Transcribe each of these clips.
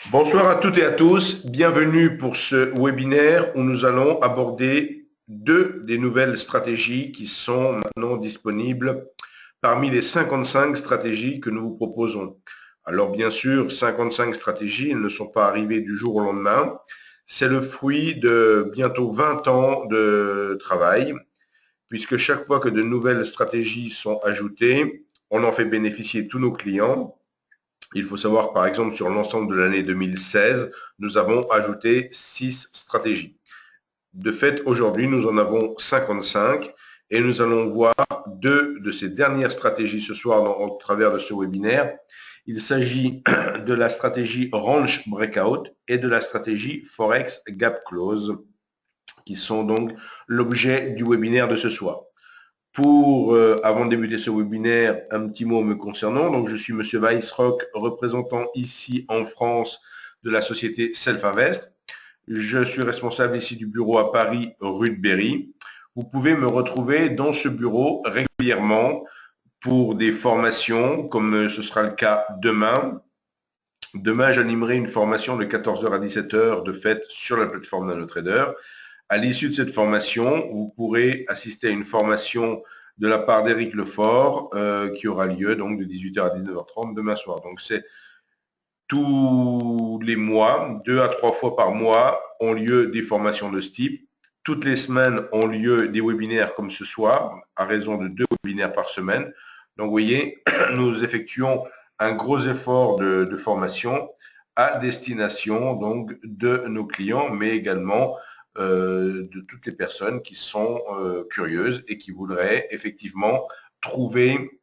Bonsoir à toutes et à tous, bienvenue pour ce webinaire où nous allons aborder deux des nouvelles stratégies qui sont maintenant disponibles parmi les 55 stratégies que nous vous proposons. Alors bien sûr, 55 stratégies, elles ne sont pas arrivées du jour au lendemain, c'est le fruit de bientôt 20 ans de travail, puisque chaque fois que de nouvelles stratégies sont ajoutées, on en fait bénéficier tous nos clients. Il faut savoir, par exemple, sur l'ensemble de l'année 2016, nous avons ajouté 6 stratégies. De fait, aujourd'hui, nous en avons 55 et nous allons voir deux de ces dernières stratégies ce soir au travers de ce webinaire. Il s'agit de la stratégie Range Breakout et de la stratégie Forex Gap Close, qui sont donc l'objet du webinaire de ce soir. Avant de débuter ce webinaire, un petit mot me concernant. Donc, je suis Monsieur Weissrock, représentant ici en France de la société Self-Invest. Je suis responsable ici du bureau à Paris, rue de Berry. Vous pouvez me retrouver dans ce bureau régulièrement pour des formations, comme ce sera le cas demain. Demain, j'animerai une formation de 14h à 17h de fait sur la plateforme NanoTrader. À l'issue de cette formation, vous pourrez assister à une formation de la part d'Éric Lefort qui aura lieu donc de 18h à 19h30 demain soir. Donc c'est tous les mois, 2 à 3 fois par mois, ont lieu des formations de ce type. Toutes les semaines ont lieu des webinaires comme ce soir, à raison de 2 webinaires par semaine. Donc vous voyez, nous effectuons un gros effort de formation à destination donc de nos clients, mais également de toutes les personnes qui sont curieuses et qui voudraient effectivement trouver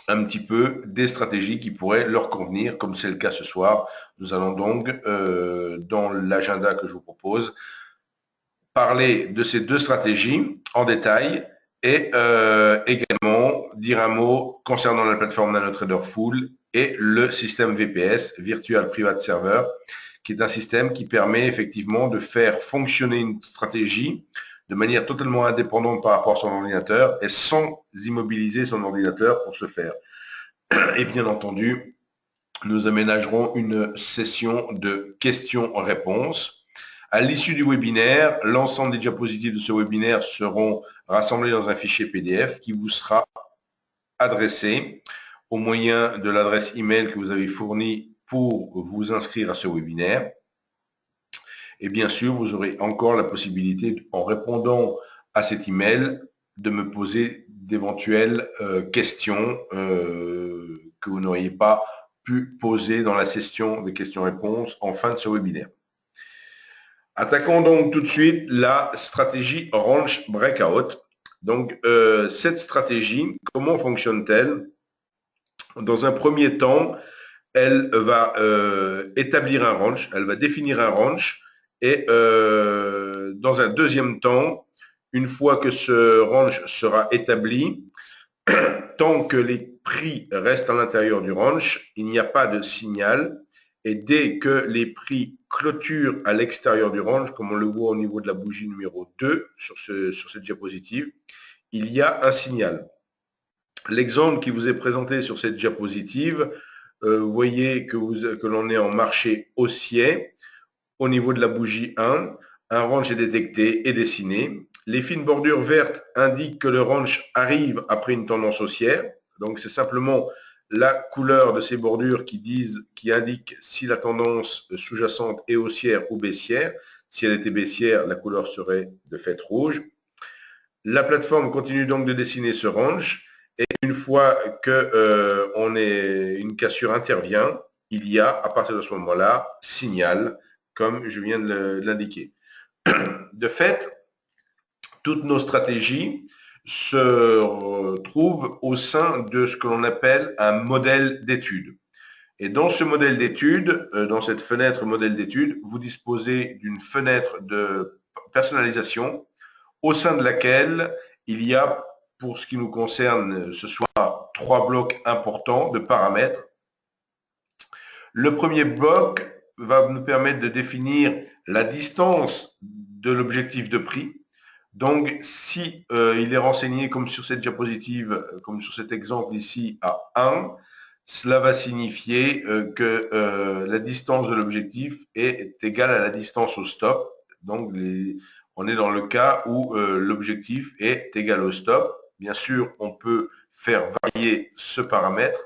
un petit peu des stratégies qui pourraient leur convenir, comme c'est le cas ce soir. Nous allons donc, dans l'agenda que je vous propose, parler de ces deux stratégies en détail et également dire un mot concernant la plateforme NanoTrader Full et le système VPS, Virtual Private Server, qui est un système qui permet effectivement de faire fonctionner une stratégie de manière totalement indépendante par rapport à son ordinateur et sans immobiliser son ordinateur pour ce faire. Et bien entendu, nous aménagerons une session de questions-réponses. À l'issue du webinaire, l'ensemble des diapositives de ce webinaire seront rassemblées dans un fichier PDF qui vous sera adressé au moyen de l'adresse email que vous avez fournie pour vous inscrire à ce webinaire. Et bien sûr, vous aurez encore la possibilité, en répondant à cet email, de me poser d'éventuelles questions que vous n'auriez pas pu poser dans la session de questions-réponses en fin de ce webinaire. Attaquons donc tout de suite la stratégie Range Breakout. Donc, cette stratégie, comment fonctionne-t-elle? Dans un premier temps, elle va établir un range, elle va définir un range et dans un deuxième temps, une fois que ce range sera établi, tant que les prix restent à l'intérieur du range, il n'y a pas de signal. Et dès que les prix clôturent à l'extérieur du range, comme on le voit au niveau de la bougie numéro 2 sur cette diapositive, il y a un signal. L'exemple qui vous est présenté sur cette diapositive, vous voyez que l'on est en marché haussier. Au niveau de la bougie 1, un range est détecté et dessiné. Les fines bordures vertes indiquent que le range arrive après une tendance haussière. Donc, c'est simplement la couleur de ces bordures qui indiquent si la tendance sous-jacente est haussière ou baissière. Si elle était baissière, la couleur serait de fait rouge. La plateforme continue donc de dessiner ce range. Et une fois que une cassure intervient, il y a, à partir de ce moment-là, signal, comme je viens de l'indiquer. De fait, toutes nos stratégies se trouvent au sein de ce que l'on appelle un modèle d'étude. Et dans ce modèle d'étude, dans cette fenêtre modèle d'étude, vous disposez d'une fenêtre de personnalisation au sein de laquelle il y a, pour ce qui nous concerne ce soir, 3 blocs importants de paramètres. Le premier bloc va nous permettre de définir la distance de l'objectif de prix. Donc, si il est renseigné comme sur cette diapositive, comme sur cet exemple ici, à 1, cela va signifier que la distance de l'objectif est égale à la distance au stop. Donc, on est dans le cas où l'objectif est égal au stop. Bien sûr, on peut faire varier ce paramètre.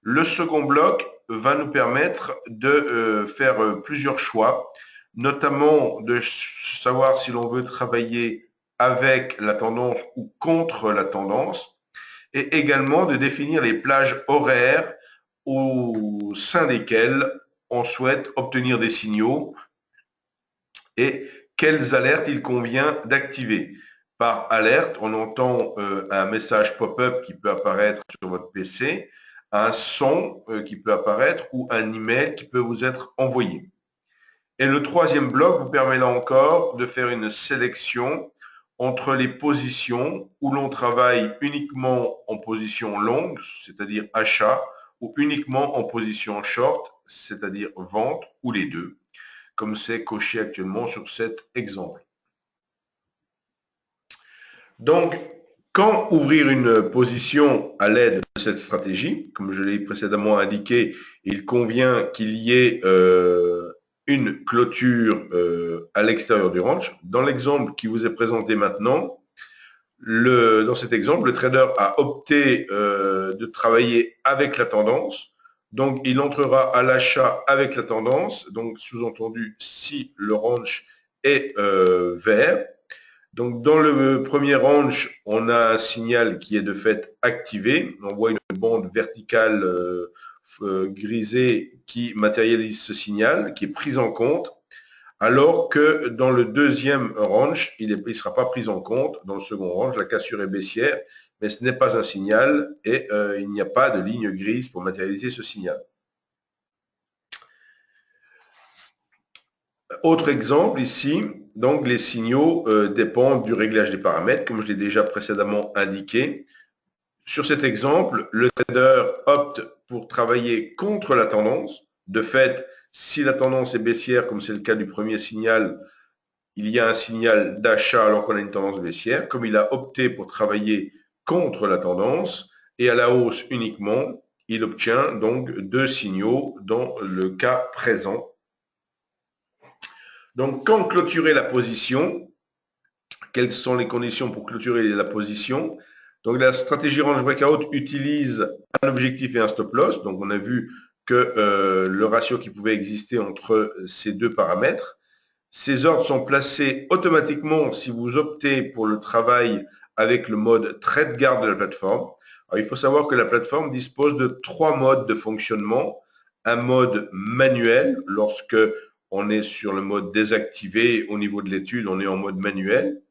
Le second bloc va nous permettre de faire plusieurs choix, notamment de savoir si l'on veut travailler avec la tendance ou contre la tendance, et également de définir les plages horaires au sein desquelles on souhaite obtenir des signaux et quelles alertes il convient d'activer. Par alerte, on entend un message pop-up qui peut apparaître sur votre PC, un son qui peut apparaître ou un email qui peut vous être envoyé. Et le troisième bloc vous permet là encore de faire une sélection entre les positions où l'on travaille uniquement en position longue, c'est-à-dire achat, ou uniquement en position short, c'est-à-dire vente, ou les deux, comme c'est coché actuellement sur cet exemple. Donc, quand ouvrir une position à l'aide de cette stratégie, comme je l'ai précédemment indiqué, il convient qu'il y ait une clôture à l'extérieur du range. Dans l'exemple qui vous est présenté maintenant, dans cet exemple, le trader a opté de travailler avec la tendance. Donc, il entrera à l'achat avec la tendance. Donc, sous-entendu, si le range est vert. Donc, dans le premier range, on a un signal qui est de fait activé. On voit une bande verticale grisée qui matérialise ce signal, qui est prise en compte, alors que dans le deuxième range, il ne sera pas pris en compte. Dans le second range, la cassure est baissière, mais ce n'est pas un signal et il n'y a pas de ligne grise pour matérialiser ce signal. Autre exemple ici, donc les signaux dépendent du réglage des paramètres, comme je l'ai déjà précédemment indiqué. Sur cet exemple, le trader opte pour travailler contre la tendance. De fait, si la tendance est baissière, comme c'est le cas du premier signal, il y a un signal d'achat alors qu'on a une tendance baissière. Comme il a opté pour travailler contre la tendance et à la hausse uniquement, il obtient donc deux signaux dans le cas présent. Donc, quand clôturer la position, quelles sont les conditions pour clôturer la position? Donc, la stratégie range breakout utilise un objectif et un stop loss. Donc, on a vu que le ratio qui pouvait exister entre ces deux paramètres. Ces ordres sont placés automatiquement si vous optez pour le travail avec le mode trade guard de la plateforme. Alors, il faut savoir que la plateforme dispose de trois modes de fonctionnement. Un mode manuel, lorsque on est sur le mode désactivé au niveau de l'étude, on est en mode manuel.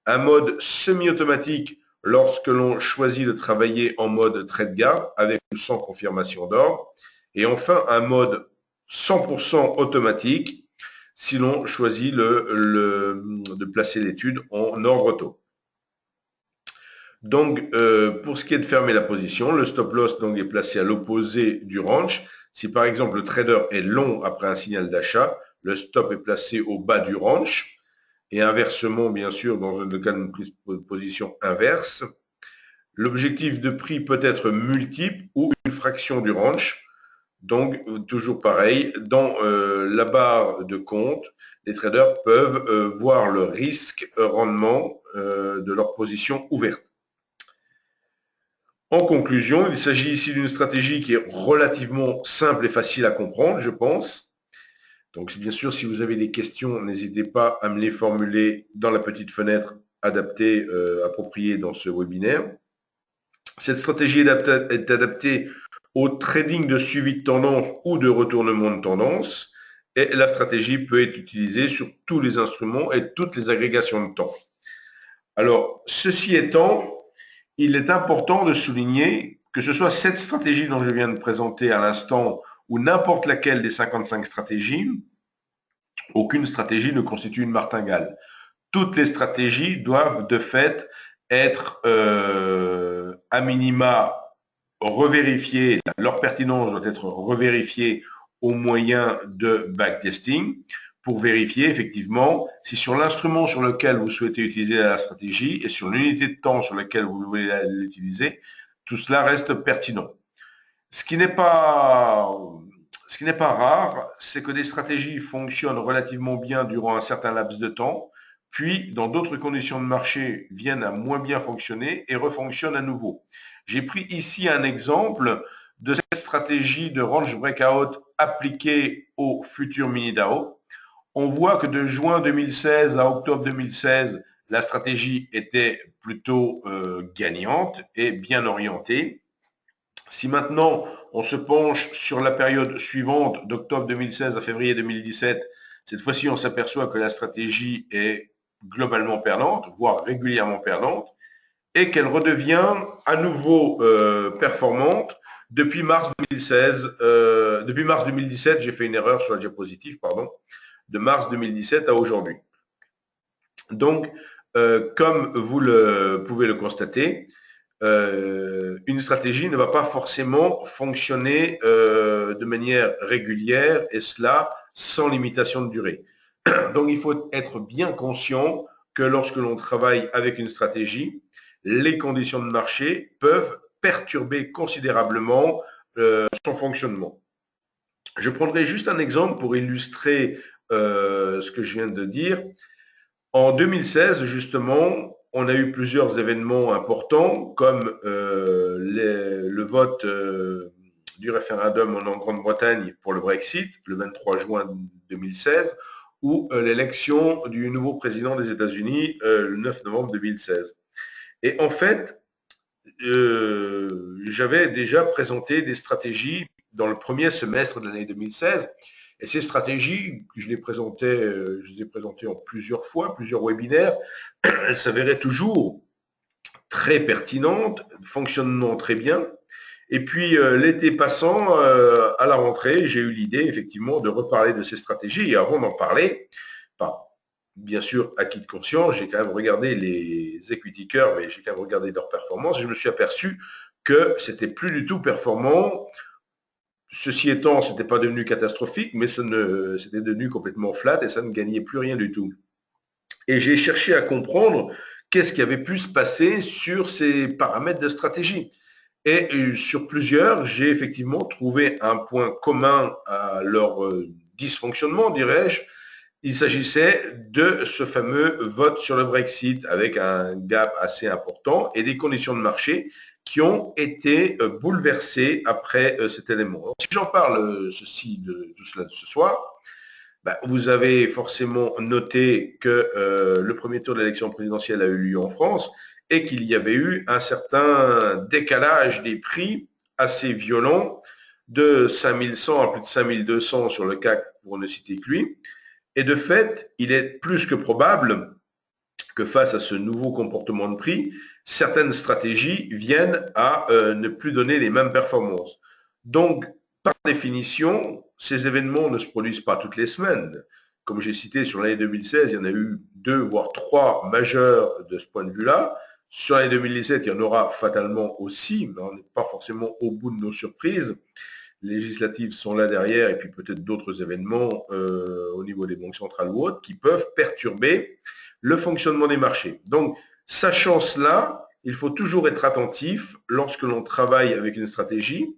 Un mode semi-automatique lorsque l'on choisit de travailler en mode trade guard avec ou sans confirmation d'ordre. Et enfin, un mode 100% automatique si l'on choisit de placer l'étude en ordre auto. Donc, pour ce qui est de fermer la position, le stop loss donc, est placé à l'opposé du range. Si par exemple le trader est long après un signal d'achat, le stop est placé au bas du range. Et inversement, bien sûr, dans le cas d'une prise de position inverse. L'objectif de prix peut être multiple ou une fraction du range. Donc, toujours pareil, dans la barre de compte, les traders peuvent voir le risque rendement de leur position ouverte. En conclusion, il s'agit ici d'une stratégie qui est relativement simple et facile à comprendre, je pense. Donc, bien sûr, si vous avez des questions, n'hésitez pas à me les formuler dans la petite fenêtre adaptée, appropriée dans ce webinaire. Cette stratégie est adaptée au trading de suivi de tendance ou de retournement de tendance. Et la stratégie peut être utilisée sur tous les instruments et toutes les agrégations de temps. Alors, ceci étant, il est important de souligner que ce soit cette stratégie dont je viens de présenter à l'instant ou n'importe laquelle des 55 stratégies, aucune stratégie ne constitue une martingale. Toutes les stratégies doivent de fait être à minima revérifiées, leur pertinence doit être revérifiée au moyen de backtesting pour vérifier effectivement si sur l'instrument sur lequel vous souhaitez utiliser la stratégie et sur l'unité de temps sur laquelle vous voulez l'utiliser, tout cela reste pertinent. Ce qui n'est pas, ce qui n'est pas rare, c'est que des stratégies fonctionnent relativement bien durant un certain laps de temps, puis dans d'autres conditions de marché viennent à moins bien fonctionner et refonctionnent à nouveau. J'ai pris ici un exemple de cette stratégie de range breakout appliquée au futur mini DAO. On voit que de juin 2016 à octobre 2016, la stratégie était plutôt gagnante et bien orientée. Si maintenant on se penche sur la période suivante, d'octobre 2016 à février 2017, cette fois-ci on s'aperçoit que la stratégie est globalement perdante, voire régulièrement perdante, et qu'elle redevient à nouveau performante depuis mars 2016. Depuis mars 2017, j'ai fait une erreur sur la diapositive, pardon, de mars 2017 à aujourd'hui. Donc, comme vous pouvez le constater, une stratégie ne va pas forcément fonctionner de manière régulière, et cela sans limitation de durée. Donc, il faut être bien conscient que lorsque l'on travaille avec une stratégie, les conditions de marché peuvent perturber considérablement son fonctionnement. Je prendrai juste un exemple pour illustrer ce que je viens de dire. En 2016, justement, on a eu plusieurs événements importants, comme le vote du référendum en Grande-Bretagne pour le Brexit, le 23 juin 2016, ou l'élection du nouveau président des États-Unis le 9 novembre 2016. Et en fait, j'avais déjà présenté des stratégies dans le premier semestre de l'année 2016. Et ces stratégies, je les ai présentées en plusieurs fois, plusieurs webinaires, elles s'avéraient toujours très pertinentes, fonctionnement très bien. Et puis, l'été passant, à la rentrée, j'ai eu l'idée, effectivement, de reparler de ces stratégies. Et avant d'en parler, bien sûr, acquis de conscience, j'ai quand même regardé les equity curves et j'ai quand même regardé leurs performances. Et je me suis aperçu que c'était plus du tout performant. Ceci étant, ce n'était pas devenu catastrophique, mais c'était devenu complètement flat et ça ne gagnait plus rien du tout. Et j'ai cherché à comprendre qu'est-ce qui avait pu se passer sur ces paramètres de stratégie. Et sur plusieurs, j'ai effectivement trouvé un point commun à leur dysfonctionnement, dirais-je. Il s'agissait de ce fameux vote sur le Brexit avec un gap assez important et des conditions de marché qui ont été bouleversées après cet élément. Alors, si j'en parle de tout cela ce soir, vous avez forcément noté que le premier tour de l'élection présidentielle a eu lieu en France et qu'il y avait eu un certain décalage des prix assez violent de 5100 à plus de 5200 sur le CAC, pour ne citer que lui. Et de fait, il est plus que probable que face à ce nouveau comportement de prix, certaines stratégies viennent à ne plus donner les mêmes performances. Donc, par définition, ces événements ne se produisent pas toutes les semaines. Comme j'ai cité, sur l'année 2016, il y en a eu 2, voire 3 majeurs de ce point de vue-là. Sur l'année 2017, il y en aura fatalement aussi, mais on n'est pas forcément au bout de nos surprises. Les législatives sont là derrière, et puis peut-être d'autres événements au niveau des banques centrales ou autres qui peuvent perturber le fonctionnement des marchés. Donc, sachant cela, il faut toujours être attentif lorsque l'on travaille avec une stratégie,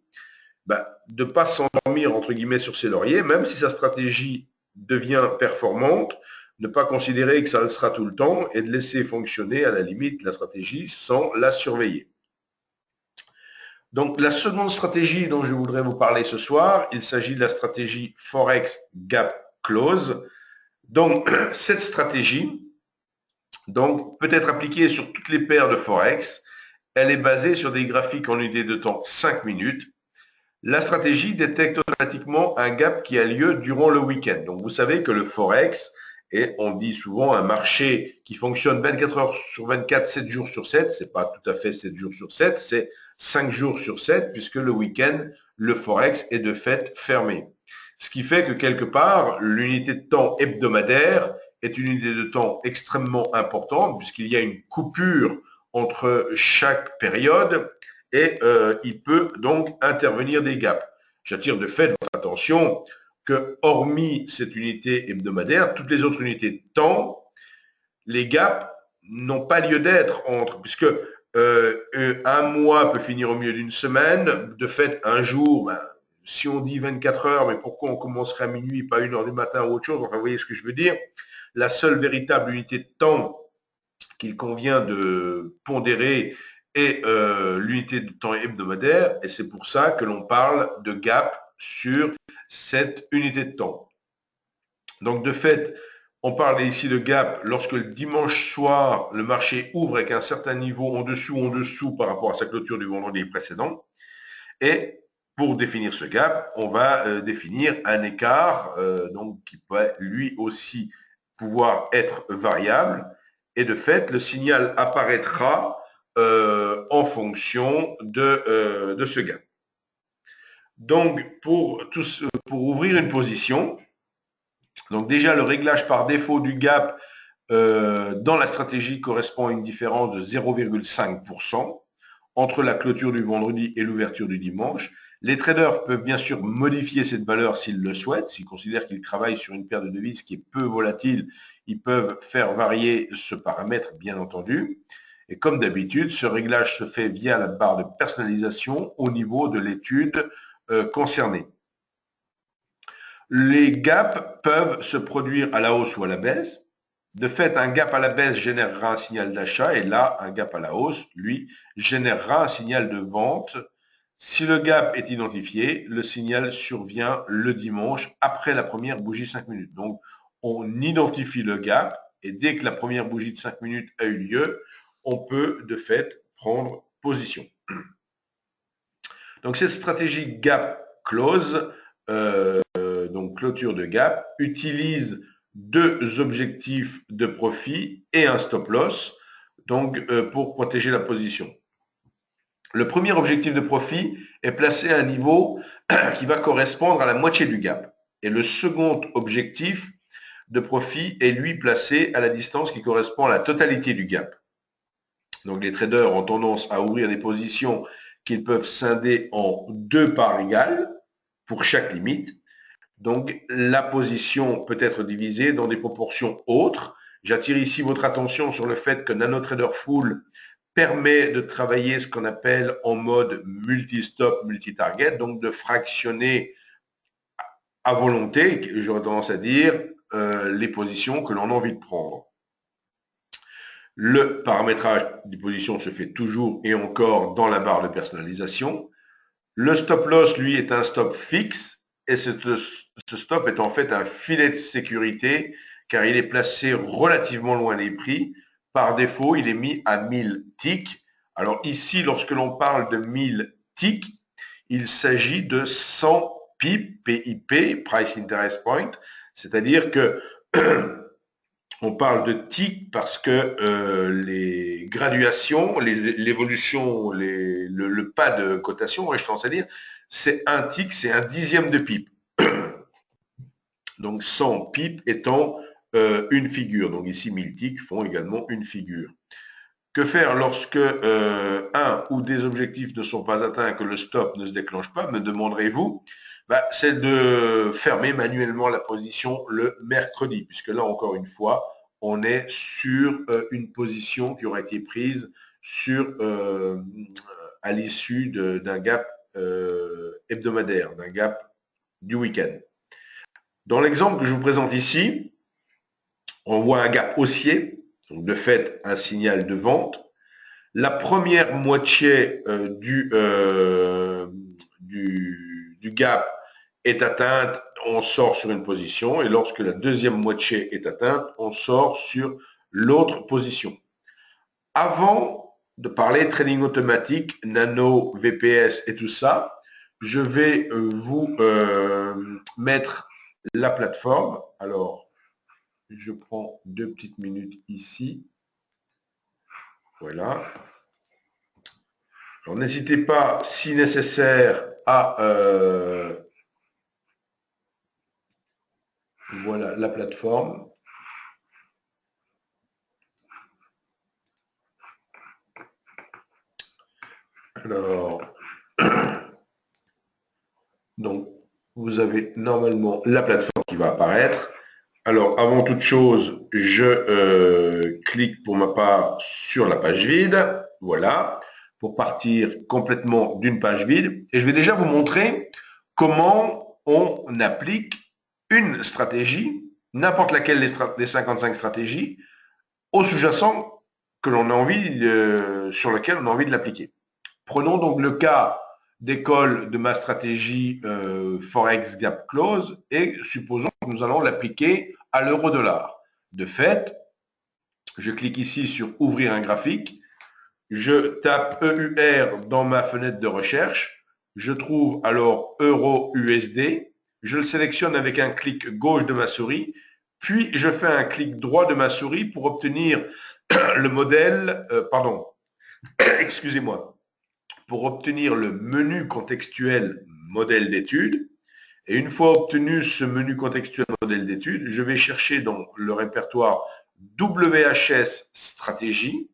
de ne pas s'endormir entre guillemets sur ses lauriers, même si sa stratégie devient performante, ne pas considérer que ça le sera tout le temps et de laisser fonctionner à la limite la stratégie sans la surveiller. Donc, la seconde stratégie dont je voudrais vous parler ce soir, il s'agit de la stratégie Forex Gap Close. Donc, cette stratégie peut être appliquée sur toutes les paires de Forex. Elle est basée sur des graphiques en unité de temps 5 minutes. La stratégie détecte automatiquement un gap qui a lieu durant le week-end. Donc, vous savez que le Forex est, on dit souvent, un marché qui fonctionne 24 heures sur 24, 7 jours sur 7. Ce n'est pas tout à fait 7 jours sur 7, c'est 5 jours sur 7, puisque le week-end, le Forex est de fait fermé. Ce qui fait que quelque part, l'unité de temps hebdomadaire est une unité de temps extrêmement importante, puisqu'il y a une coupure entre chaque période et il peut donc intervenir des gaps. J'attire de fait votre attention que, hormis cette unité hebdomadaire, toutes les autres unités de temps, les gaps n'ont pas lieu d'être puisque Un mois peut finir au milieu d'une semaine. De fait, un jour, ben, si on dit 24 heures, mais pourquoi on commencerait à minuit, pas 1 heure du matin ou autre chose? Enfin, vous voyez ce que je veux dire. La seule véritable unité de temps qu'il convient de pondérer est l'unité de temps hebdomadaire, et c'est pour ça que l'on parle de gap sur cette unité de temps. Donc, de fait, on parle ici de gap lorsque le dimanche soir, le marché ouvre avec un certain niveau en dessous par rapport à sa clôture du vendredi précédent. Et pour définir ce gap, on va définir un écart donc qui peut lui aussi pouvoir être variable. Et de fait, le signal apparaîtra en fonction de ce gap. Donc, pour ouvrir une position, donc déjà le réglage par défaut du gap dans la stratégie correspond à une différence de 0,5% entre la clôture du vendredi et l'ouverture du dimanche. Les traders peuvent bien sûr modifier cette valeur s'ils le souhaitent, s'ils considèrent qu'ils travaillent sur une paire de devises qui est peu volatile, ils peuvent faire varier ce paramètre, bien entendu. Et comme d'habitude, ce réglage se fait via la barre de personnalisation au niveau de l'étude concernée. Les gaps peuvent se produire à la hausse ou à la baisse. De fait, un gap à la baisse générera un signal d'achat et là, un gap à la hausse, lui, générera un signal de vente. Si le gap est identifié, le signal survient le dimanche après la première bougie 5 minutes. Donc, on identifie le gap et dès que la première bougie de 5 minutes a eu lieu, on peut de fait prendre position. Donc, cette stratégie gap close, donc clôture de gap, utilise deux objectifs de profit et un stop loss donc pour protéger la position. Le premier objectif de profit est placé à un niveau qui va correspondre à la moitié du gap. Et le second objectif de profit est lui placé à la distance qui correspond à la totalité du gap. Donc les traders ont tendance à ouvrir des positions qu'ils peuvent scinder en deux parts égales pour chaque limite. Donc, la position peut être divisée dans des proportions autres. J'attire ici votre attention sur le fait que NanoTrader Full permet de travailler ce qu'on appelle en mode multi-stop, multi-target, donc de fractionner à volonté, j'aurais tendance à dire, les positions que l'on a envie de prendre. Le paramétrage des positions se fait toujours et encore dans la barre de personnalisation. Le stop loss, lui, est un stop fixe et ce stop est en fait un filet de sécurité car il est placé relativement loin des prix. Par défaut, il est mis à 1000 ticks. Alors ici, lorsque l'on parle de 1000 ticks, il s'agit de 100 PIP, PIP, Price Interest Point, c'est-à-dire que on parle de ticks parce que les graduations, l'évolution, le pas de cotation, je tendance à dire, c'est un tick, c'est un dixième de pipe. Donc 100 pipes étant une figure. Donc ici 1000 ticks font également une figure. Que faire lorsque un ou des objectifs ne sont pas atteints et que le stop ne se déclenche pas, me demanderez-vous? C'est de fermer manuellement la position le mercredi, puisque là, encore une fois, on est sur une position qui aura été prise à l'issue d'un gap hebdomadaire, d'un gap du week-end. Dans l'exemple que je vous présente ici, on voit un gap haussier, donc de fait un signal de vente. La première moitié du gap est atteinte, on sort sur une position, et lorsque la deuxième moitié est atteinte, on sort sur l'autre position. Avant de parler trading automatique, nano, VPS et tout ça, je vais vous mettre la plateforme. Alors, je prends 2 petites minutes ici. Voilà. Alors, n'hésitez pas, si nécessaire, à voilà la plateforme. Alors, donc, vous avez normalement la plateforme qui va apparaître. Alors, avant toute chose, je clique pour ma part sur la page vide. Voilà, pour partir complètement d'une page vide. Et je vais déjà vous montrer comment on applique une stratégie, n'importe laquelle des 55 stratégies, au sous-jacent que l'on a envie sur lequel on a envie de l'appliquer. Prenons donc le cas d'école de ma stratégie Forex Gap Close et supposons que nous allons l'appliquer à l'euro-dollar. De fait, je clique ici sur ouvrir un graphique, je tape EUR dans ma fenêtre de recherche, je trouve alors euro-USD, je le sélectionne avec un clic gauche de ma souris, puis je fais un clic droit de ma souris pour obtenir le modèle, excusez-moi, pour obtenir le menu contextuel modèle d'étude. Et une fois obtenu ce menu contextuel modèle d'étude, je vais chercher dans le répertoire WHS stratégie.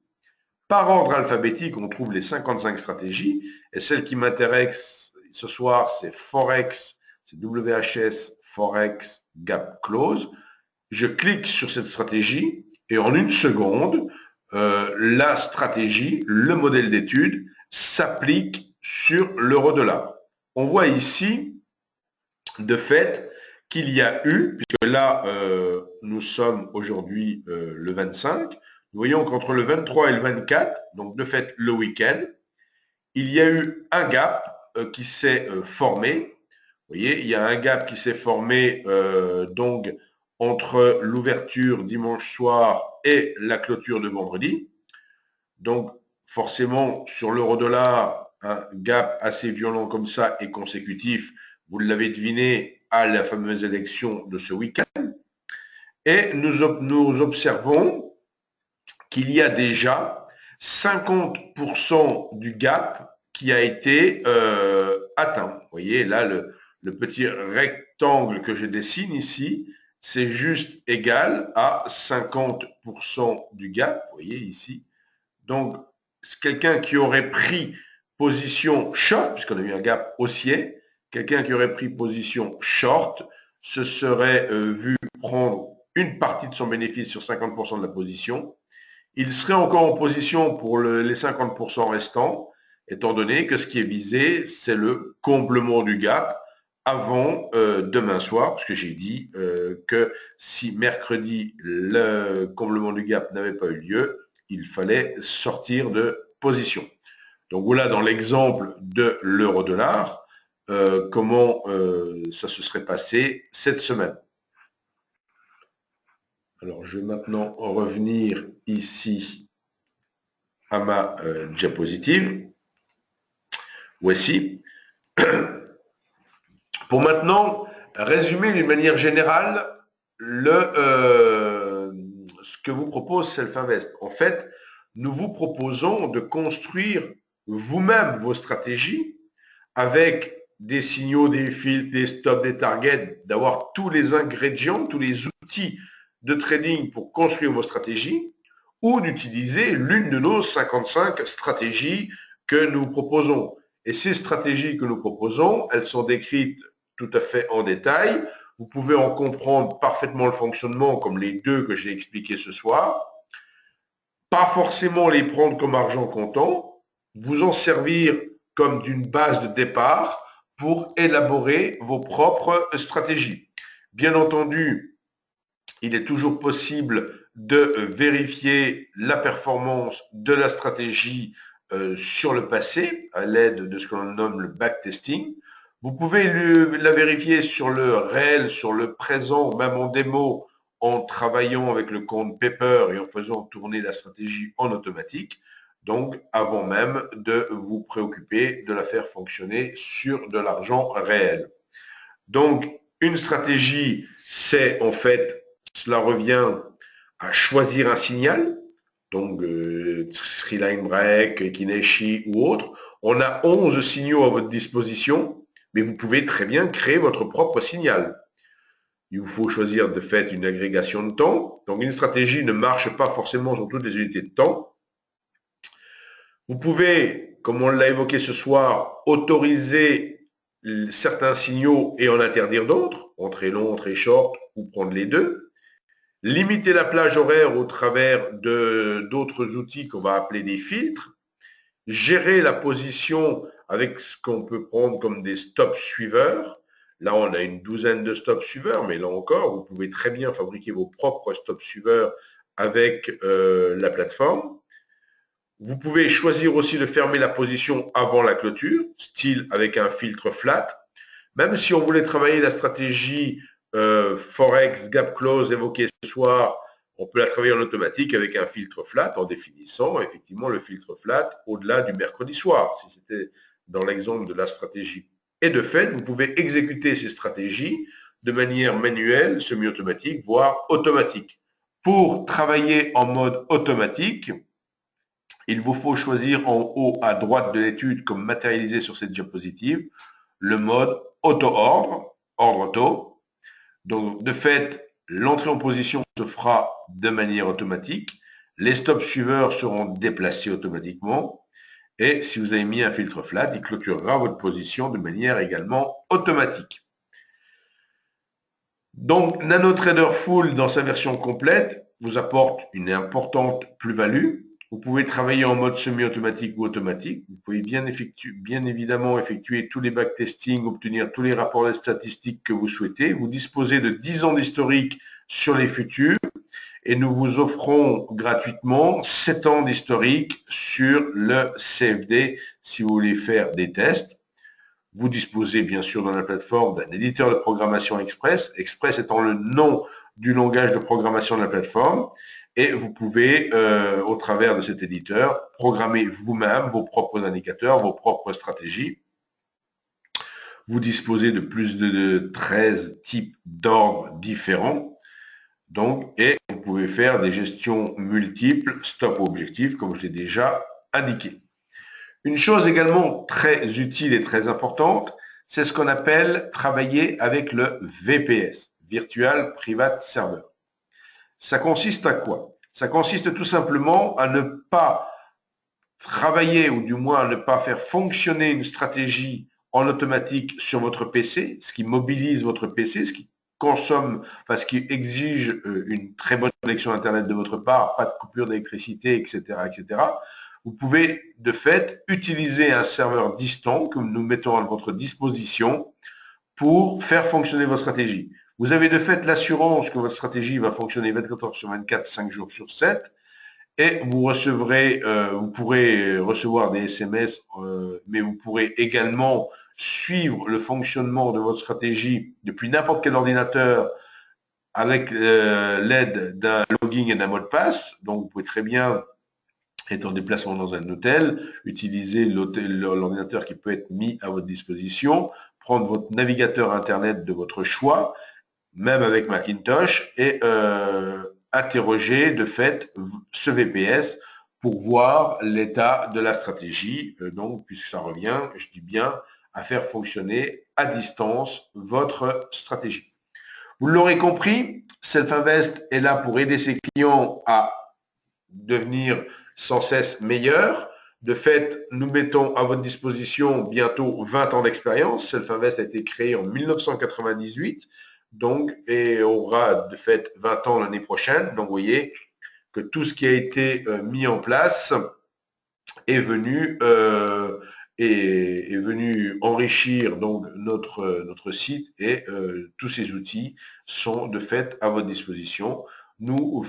Par ordre alphabétique, on trouve les 55 stratégies. Et celle qui m'intéresse ce soir, c'est Forex, c'est WHS Forex Gap Close. Je clique sur cette stratégie et en une seconde, la stratégie, le modèle d'étude, s'applique sur l'euro-dollar. On voit ici, de fait, qu'il y a eu, puisque là, nous sommes aujourd'hui le 25, nous voyons qu'entre le 23 et le 24, donc de fait le week-end, il y a eu un gap qui s'est formé. Vous voyez, il y a un gap qui s'est formé donc entre l'ouverture dimanche soir et la clôture de vendredi. Donc, forcément, sur l'euro-dollar, un gap assez violent comme ça et consécutif, vous l'avez deviné, à la fameuse élection de ce week-end. Et nous observons qu'il y a déjà 50% du gap qui a été atteint. Vous voyez, là, le petit rectangle que je dessine ici, c'est juste égal à 50% du gap, vous voyez ici. Donc, quelqu'un qui aurait pris position short, puisqu'on a eu un gap haussier, quelqu'un qui aurait pris position short se serait vu prendre une partie de son bénéfice sur 50% de la position. Il serait encore en position pour les 50% restants, étant donné que ce qui est visé, c'est le comblement du gap avant demain soir, parce que j'ai dit que si mercredi, le comblement du gap n'avait pas eu lieu, il fallait sortir de position. Donc voilà dans l'exemple de l'euro-dollar, comment ça se serait passé cette semaine. Alors je vais maintenant revenir ici à ma diapositive. Voici. Pour maintenant résumer d'une manière générale ce que vous propose Self-Invest. En fait, nous vous proposons de construire vous-même vos stratégies avec des signaux, des filtres, des stops, des targets, d'avoir tous les ingrédients, tous les outils de trading pour construire vos stratégies, ou d'utiliser l'une de nos 55 stratégies que nous proposons. Et ces stratégies que nous proposons, elles sont décrites tout à fait en détail. Vous pouvez en comprendre parfaitement le fonctionnement, comme les deux que j'ai expliqués ce soir. Pas forcément les prendre comme argent comptant, vous en servir comme d'une base de départ pour élaborer vos propres stratégies. Bien entendu, il est toujours possible de vérifier la performance de la stratégie sur le passé à l'aide de ce que l'on nomme le backtesting. Vous pouvez la vérifier sur le réel, sur le présent, même en démo, en travaillant avec le compte Paper et en faisant tourner la stratégie en automatique. Donc, avant même de vous préoccuper de la faire fonctionner sur de l'argent réel. Donc, une stratégie, c'est en fait, cela revient à choisir un signal, donc Threeline Break, Kineshi ou autre. On a 11 signaux à votre disposition, mais vous pouvez très bien créer votre propre signal. Il vous faut choisir de fait une agrégation de temps. Donc, une stratégie ne marche pas forcément sur toutes les unités de temps. Vous pouvez, comme on l'a évoqué ce soir, autoriser certains signaux et en interdire d'autres, entrée long, entrée short, ou prendre les deux. Limiter la plage horaire au travers d'autres outils qu'on va appeler des filtres. gérer la position avec ce qu'on peut prendre comme des stop suiveurs. Là, on a une douzaine de stop suiveurs, mais là encore, vous pouvez très bien fabriquer vos propres stop suiveurs avec la plateforme. Vous pouvez choisir aussi de fermer la position avant la clôture, style avec un filtre flat. Même si on voulait travailler la stratégie Forex Gap Close évoquée ce soir, on peut la travailler en automatique avec un filtre flat en définissant effectivement le filtre flat au-delà du mercredi soir, si c'était dans l'exemple de la stratégie. Et de fait, vous pouvez exécuter ces stratégies de manière manuelle, semi-automatique, voire automatique. Pour travailler en mode automatique, il vous faut choisir en haut à droite de l'étude, comme matérialisé sur cette diapositive, le mode auto-ordre, ordre auto. Donc, de fait, l'entrée en position se fera de manière automatique. Les stops suiveurs seront déplacés automatiquement. Et si vous avez mis un filtre flat, il clôturera votre position de manière également automatique. Donc, NanoTrader Full, dans sa version complète, vous apporte une importante plus-value. Vous pouvez travailler en mode semi-automatique ou automatique. Vous pouvez bien évidemment effectuer tous les backtesting, obtenir tous les rapports de statistiques que vous souhaitez. Vous disposez de 10 ans d'historique sur les futurs et nous vous offrons gratuitement 7 ans d'historique sur le CFD si vous voulez faire des tests. Vous disposez bien sûr dans la plateforme d'un éditeur de programmation Express, Express étant le nom du langage de programmation de la plateforme, et vous pouvez, au travers de cet éditeur, programmer vous-même vos propres indicateurs, vos propres stratégies. Vous disposez de plus de 13 types d'ordres différents, donc, et vous pouvez faire des gestions multiples, stop objectif, comme je l'ai déjà indiqué. Une chose également très utile et très importante, c'est ce qu'on appelle travailler avec le VPS, Virtual Private Server. Ça consiste à quoi? Ça consiste tout simplement à ne pas travailler, ou du moins à ne pas faire fonctionner une stratégie en automatique sur votre PC, ce qui mobilise votre PC, ce qui consomme, enfin, ce qui exige une très bonne connexion Internet de votre part, pas de coupure d'électricité, etc., etc. Vous pouvez de fait utiliser un serveur distant que nous mettons à votre disposition pour faire fonctionner votre stratégie. Vous avez de fait l'assurance que votre stratégie va fonctionner 24 heures sur 24, 5 jours sur 7, et vous recevrez, vous pourrez recevoir des SMS, mais vous pourrez également suivre le fonctionnement de votre stratégie depuis n'importe quel ordinateur avec l'aide d'un login et d'un mot de passe. Donc, vous pouvez très bien être en déplacement dans un hôtel, utiliser l'ordinateur qui peut être mis à votre disposition, prendre votre navigateur Internet de votre choix, même avec Macintosh, et interroger de fait ce VPS pour voir l'état de la stratégie, donc puisque ça revient, je dis bien, à faire fonctionner à distance votre stratégie. Vous l'aurez compris, Self-Invest est là pour aider ses clients à devenir sans cesse meilleurs. De fait, nous mettons à votre disposition bientôt 20 ans d'expérience. Self-Invest a été créé en 1998, donc, et aura de fait 20 ans l'année prochaine. Donc, vous voyez que tout ce qui a été mis en place est venu, est venu enrichir donc notre site, et tous ces outils sont de fait à votre disposition. Nous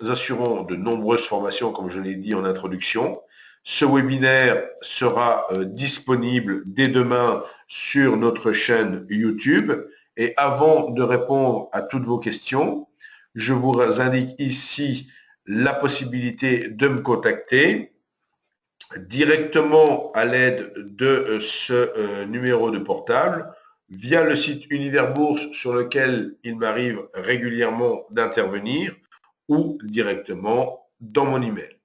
assurons de nombreuses formations, comme je l'ai dit en introduction. Ce webinaire sera disponible dès demain sur notre chaîne YouTube. Et avant de répondre à toutes vos questions, je vous indique ici la possibilité de me contacter directement à l'aide de ce numéro de portable via le site Univers Bourse sur lequel il m'arrive régulièrement d'intervenir, ou directement dans mon email.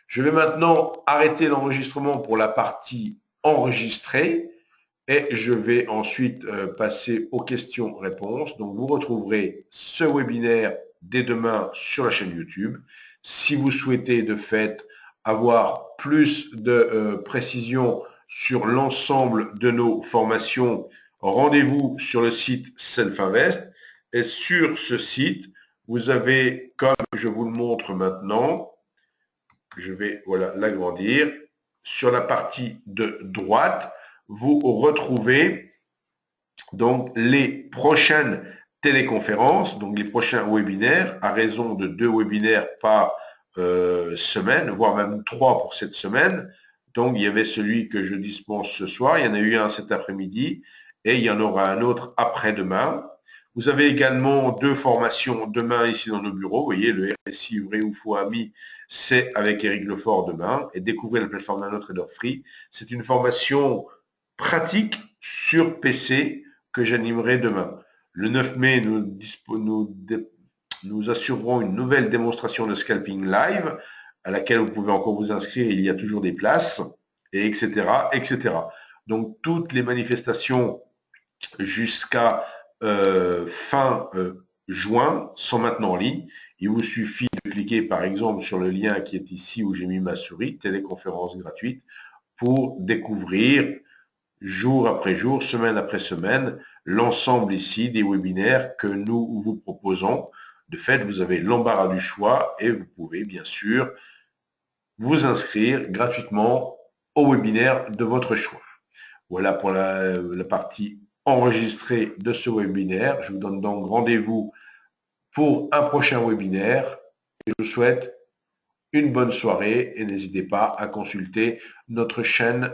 Je vais maintenant arrêter l'enregistrement pour la partie enregistrée et je vais ensuite passer aux questions-réponses. Donc, vous retrouverez ce webinaire dès demain sur la chaîne YouTube. Si vous souhaitez de fait avoir plus de précision sur l'ensemble de nos formations, rendez-vous sur le site Self-Invest. Et sur ce site, vous avez, comme je vous le montre maintenant, Je vais voilà, l'agrandir. Sur la partie de droite, vous retrouvez donc les prochaines téléconférences, donc les prochains webinaires, à raison de 2 webinaires par semaine, voire même 3 pour cette semaine. Donc, il y avait celui que je dispense ce soir, il y en a eu un cet après-midi, et il y en aura un autre après-demain. Vous avez également 2 formations demain ici dans nos bureaux. Vous voyez, le RSI vrai ou faux ami, c'est avec Éric Lefort demain. Et découvrir la plateforme NanoTrader Free. C'est une formation pratique sur PC que j'animerai demain. Le 9 mai, nous assurerons une nouvelle démonstration de scalping live à laquelle vous pouvez encore vous inscrire. Il y a toujours des places, et etc., etc. Donc, toutes les manifestations jusqu'à fin juin sont maintenant en ligne. Il vous suffit de cliquer, par exemple, sur le lien qui est ici où j'ai mis ma souris, téléconférence gratuite, pour découvrir jour après jour, semaine après semaine, l'ensemble ici des webinaires que nous vous proposons. De fait, vous avez l'embarras du choix et vous pouvez bien sûr vous inscrire gratuitement au webinaire de votre choix. Voilà pour la partie enregistrée de ce webinaire. Je vous donne donc rendez-vous pour un prochain webinaire. Et je vous souhaite une bonne soirée et n'hésitez pas à consulter notre chaîne